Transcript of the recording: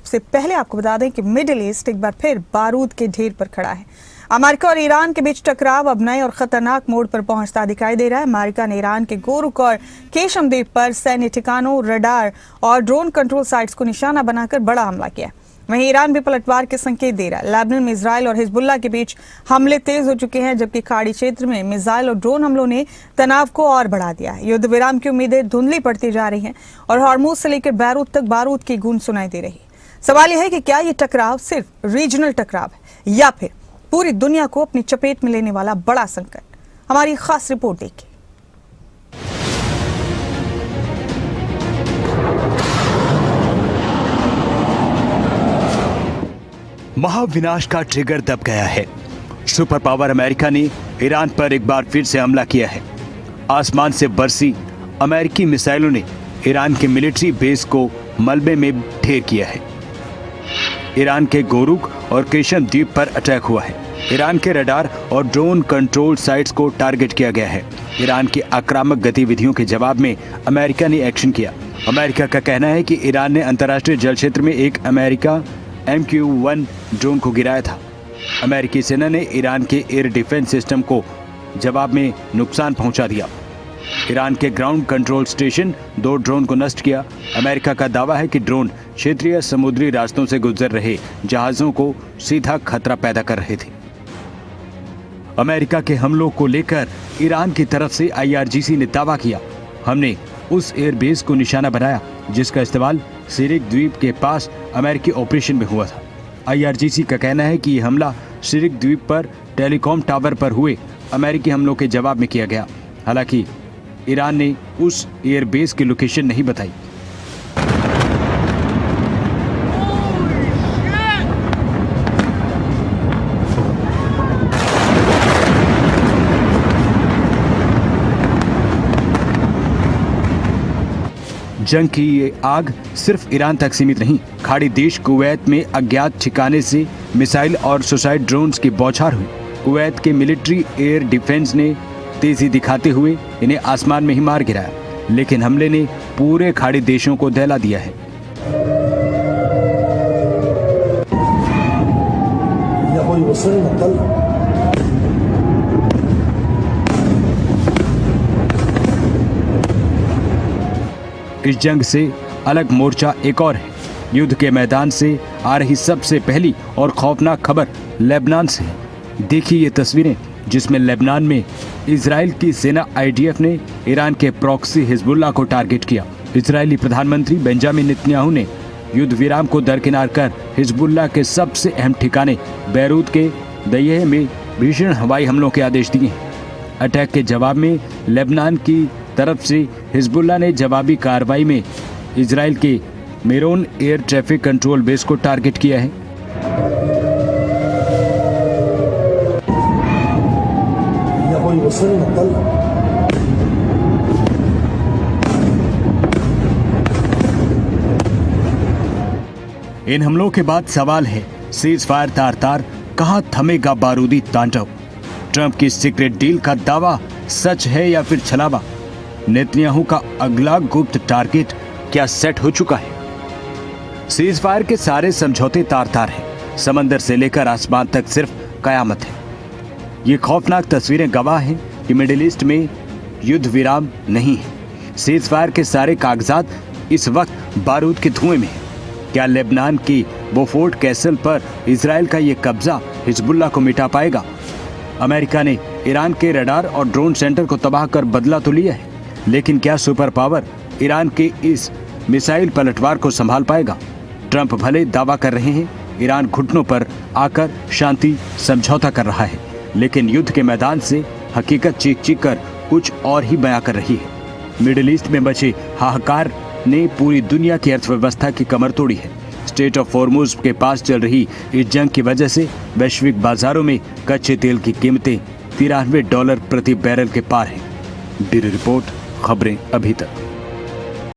सबसे पहले आपको बता दें कि मिडिल ईस्ट एक बार फिर बारूद के ढेर पर खड़ा है। अमेरिका और ईरान के बीच टकराव अब नए और खतरनाक मोड़ पर पहुंचता दिखाई दे रहा है। अमेरिका ने ईरान के गोरुक और केशम द्वीप पर सैन्य ठिकानों, रडार और ड्रोन कंट्रोल साइट्स को निशाना बनाकर बड़ा हमला किया। वहीं ईरान भी पलटवार के संकेत दे रहा है। लेबनान में इजराइल और हिजबुल्लाह के बीच हमले तेज हो चुके हैं, जबकि खाड़ी क्षेत्र में मिसाइल और ड्रोन हमलों ने तनाव को और बढ़ा दिया है। युद्ध विराम की उम्मीदें धुंधली पड़ती जा रही हैं और हॉर्मुज से लेकर बैरूत तक बारूद की गूंज सुनाई दे रही है। सवाल यह है कि क्या ये टकराव सिर्फ रीजनल टकराव है या फिर पूरी दुनिया को अपनी चपेट में लेने वाला बड़ा संकट। हमारी खास रिपोर्ट देखिए। महाविनाश का ट्रिगर दब गया है। सुपर पावर अमेरिका ने ईरान पर एक बार फिर से हमला किया है। आसमान से बरसी अमेरिकी मिसाइलों ने ईरान के मिलिट्री बेस को मलबे में ढेर किया है। ईरान के गोरुक और केशम द्वीप पर अटैक हुआ है। ईरान के रडार और ड्रोन कंट्रोल साइट्स को टारगेट किया गया है। ईरान की आक्रामक गतिविधियों के जवाब में अमेरिका ने एक्शन किया। अमेरिका का कहना है कि ईरान ने अंतर्राष्ट्रीय जल क्षेत्र में एक अमेरिका MQ-1 ड्रोन को गिराया था। अमेरिकी सेना ने ईरान के एयर डिफेंस सिस्टम को जवाब में नुकसान पहुंचा दिया। ईरान के ग्राउंड कंट्रोल स्टेशन 2 ड्रोन को नष्ट किया। अमेरिका का दावा है कि ड्रोन क्षेत्रीय समुद्री रास्तों से गुजर रहे जहाजों को सीधा खतरा पैदा कर रहे थे। अमेरिका के हमलों को लेकर ईरान की तरफ से IRGC ने दावा किया, हमने उस एयरबेस को निशाना बनाया जिसका इस्तेमाल सिरिक द्वीप के पास अमेरिकी ऑपरेशन में हुआ था। IRGC का कहना है कि यह हमला सिरिक द्वीप पर टेलीकॉम टावर पर हुए अमेरिकी हमलों के जवाब में किया गया। हालांकि ईरान ने उस एयरबेस की लोकेशन नहीं बताई। जंग की ये आग सिर्फ ईरान तक सीमित नहीं। खाड़ी देश कुवैत में अज्ञात ठिकाने से मिसाइल और सुसाइड ड्रोन्स की बौछार हुई। कुवैत के मिलिट्री एयर डिफेंस ने तेजी दिखाते हुए इन्हें आसमान में ही मार गिराया, लेकिन हमले ने पूरे खाड़ी देशों को दहला दिया है। इस जंग से अलग मोर्चा एक और है। युद्ध के मैदान से आ रही सबसे पहली और खौफनाक खबर लेबनान से है। देखिए ये तस्वीरें जिसमें लेबनान में इजराइल की सेना IDF ने ईरान के प्रॉक्सी हिजबुल्लाह को टारगेट किया। इजरायली प्रधानमंत्री बेंजामिन नेतन्याहू ने युद्ध विराम को दरकिनार कर हिजबुल्लाह के सबसे अहम ठिकाने बैरूत के दयह में भीषण हवाई हमलों के आदेश दिए हैं। अटैक के जवाब में लेबनान की तरफ से हिजबुल्लाह ने जवाबी कार्रवाई में इजराइल के मेरोन एयर ट्रैफिक कंट्रोल बेस को टारगेट किया है। इन हमलों के बाद सवाल है, सीज फायर तार-तार कहां थमेगा बारूदी तांडव? ट्रंप की सीक्रेट डील का दावा सच है या फिर छलावा? नेतन्याहू का अगला गुप्त टारगेट क्या सेट हो चुका है? सीज फायर के सारे समझौते तार-तार हैं। समंदर से लेकर आसमान तक सिर्फ कयामत है। ये खौफनाक तस्वीरें गवाह हैं कि मिडिल ईस्ट में युद्ध विराम नहीं है। सीज फायर के सारे कागजात इस वक्त बारूद के धुएं में है। क्या लेबनान की बोफोर्ट कैसल पर इजराइल का ये कब्जा हिजबुल्लाह को मिटा पाएगा? अमेरिका ने ईरान के रडार और ड्रोन सेंटर को तबाह कर बदला तो लिया है, लेकिन क्या सुपर पावर ईरान के इस मिसाइल पलटवार को संभाल पाएगा? ट्रंप भले दावा कर रहे हैं ईरान घुटनों पर आकर शांति समझौता कर रहा है, लेकिन युद्ध के मैदान से हकीकत चीख चीख कर कुछ और ही बयां कर रही है। मिडिल ईस्ट में मचे हाहाकार ने पूरी दुनिया की अर्थव्यवस्था की कमर तोड़ी है। स्ट्रेट ऑफ हॉर्मुज के पास चल रही इस जंग की वजह से वैश्विक बाजारों में कच्चे तेल की कीमतें $93 प्रति बैरल के पार हैं। ब्यूरो रिपोर्ट, खबरें अभी तक।